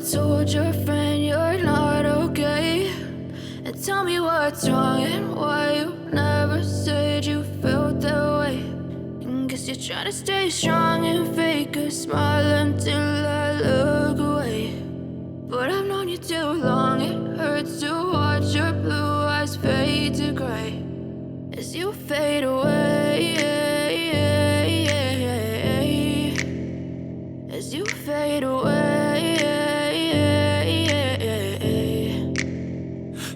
told your friend you're not okay, and tell me what's wrong and why you never said you felt that way. And guess you're trying to stay strong and fake a smile until I look away. But I've known you too long, it hurts to watch your blue eyes fade to gray as you fade away, as you fade away.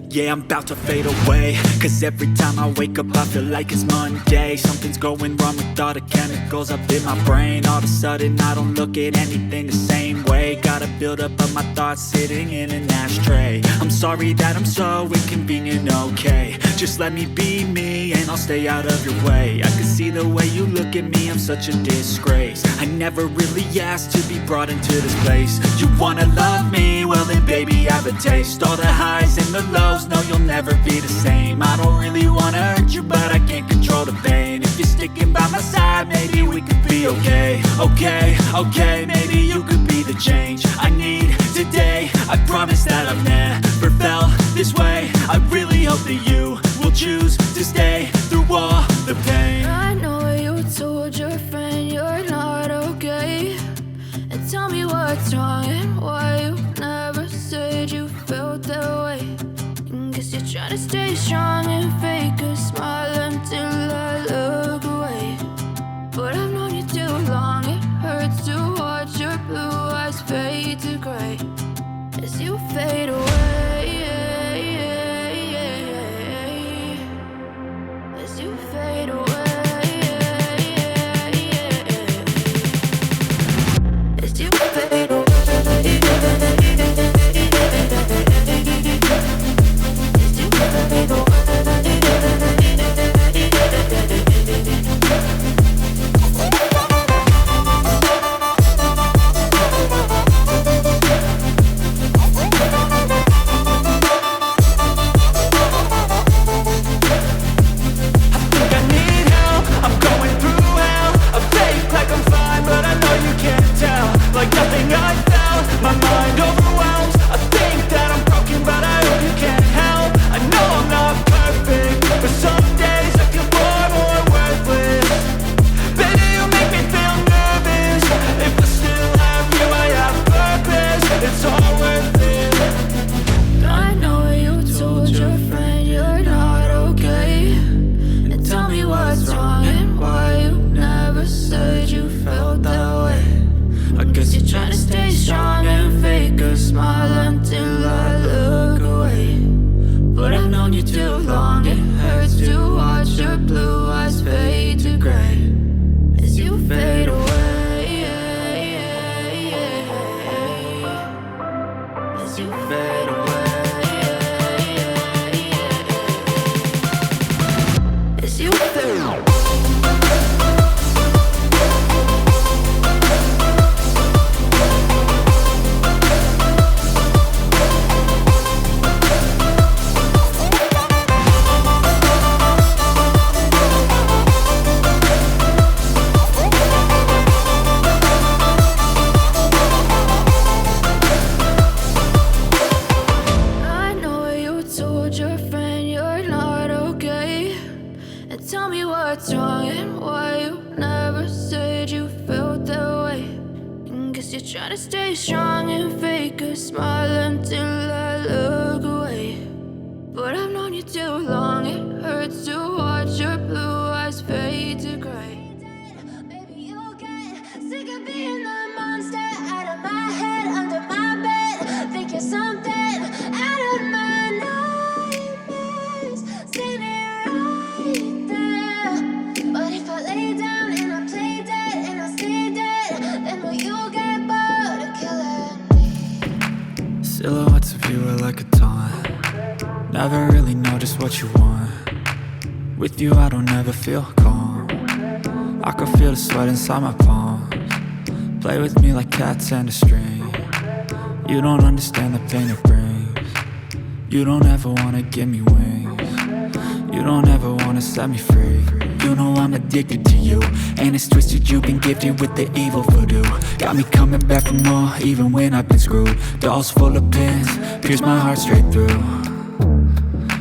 Yeah, I'm about to fade away, cause every time I wake up I feel like it's Monday. Something's going wrong with all the chemicals up in my brain. All of a sudden I don't look at anything the same way. Got a build up of my thoughts sitting in an ashtray. I'm sorry that I'm so inconvenient, okay. Just let me be me and I'll stay out of your way. I can see the way you look at me, I'm such a disgrace. I never really asked to be brought into this place. You wanna love me? Well then baby have a taste. All the highs and the lows, no, you'll never be the same. I don't really wanna hurt you, but I can't control the pain. If you're sticking by my side, maybe we could be okay. Okay, maybe you could be the change I need today. I promise that I've never felt this way. I really hope that you will choose to stay through all the pain. I know you told your friend you're not okay, and tell me what's wrong and why you never said you felt that way. Guess you're trying to stay strong and fake a smile until I look away. But I've known you too long, it hurts to watch your blue eyes fade to gray as you fade away, as you fade away, as you fade away. Try to stay strong and fake a smile until I look away. But I've known you too long, it hurts to watch your blue eyes fade to gray. Baby, you'll get sick of being the monster out of my head, under my bed. Think you're something out of my nightmares, standing right there. But if I lay down and I play dead and I stay dead, then will you get silhouettes of you are like a taunt. Never really know just what you want. With you I don't ever feel calm. I can feel the sweat inside my palms. Play with me like cats and a string. You don't understand the pain it brings. You don't ever wanna give me wings. You don't ever wanna set me free. you know I'm addicted to you. And it's twisted, you've been gifted with the evil voodoo. Got me coming back for more, even when I've been screwed. Dolls full of pins, pierce my heart straight through.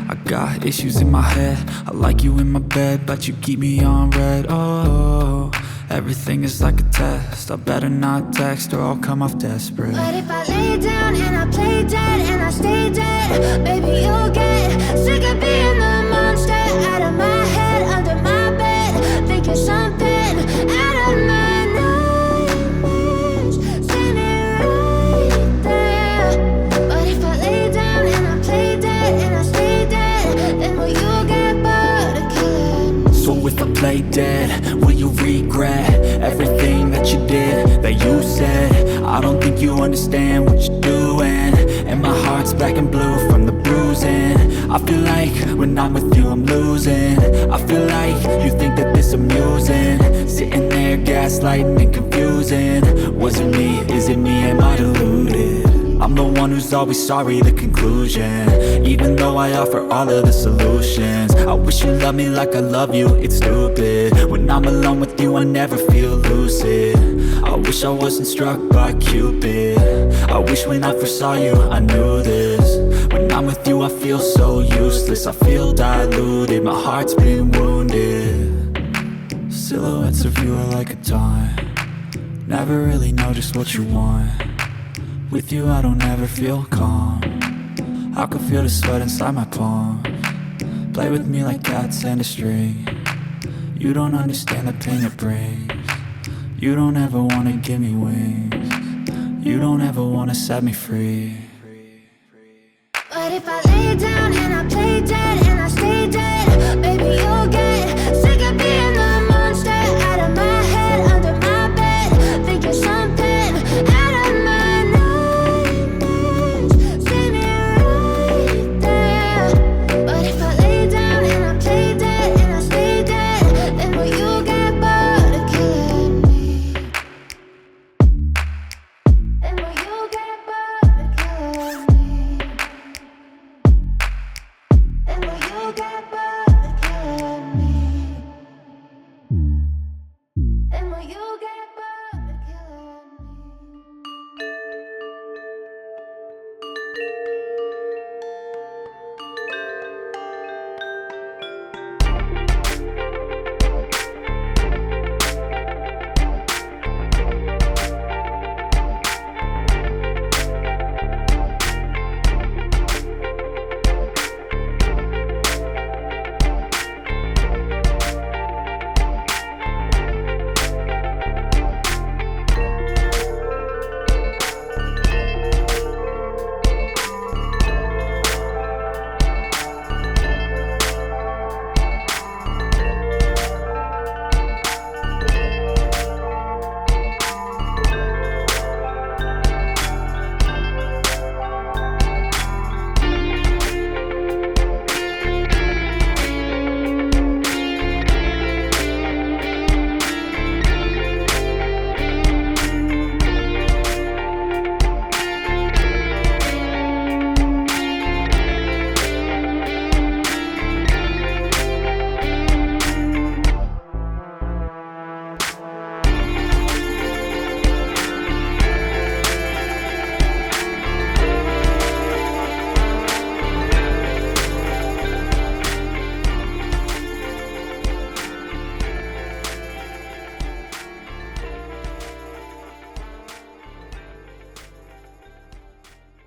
I got issues in my head, I like you in my bed, but you keep me on red. Oh, everything is like a test, I better not text or I'll come off desperate. But if I lay down and I play dead and I stay dead, baby, you'll get sick of being the monster out of my head, under my bed. Think you're something out of my nightmares, standing right there. But if I lay down and I play dead and I stay dead, then will you get bored of killing? So if I play dead, will you regret everything that you did, that you said? I don't think you understand what you're doing, and my heart's black and blue from the bruising. I feel like when I'm with you I'm losing. I feel like you think that this amusing, sitting there gaslighting and confusing. Was it me? Is it me? Am I deluded? I'm the one who's always sorry, the conclusion, even though I offer all of the solutions. I wish you loved me like I love you, it's stupid. When I'm alone with you I never feel lucid. I wish I wasn't struck by Cupid. I wish when I first saw you I knew this. When I'm with you I feel so useless, I feel diluted, my heart's been wounded. Silhouettes of you are like a taunt, never really know just what you want. With you I don't ever feel calm, I can feel the sweat inside my palm. Play with me like cats and a string, you don't understand the pain it brings. You don't ever wanna give me wings, you don't ever wanna set me free. But if I lay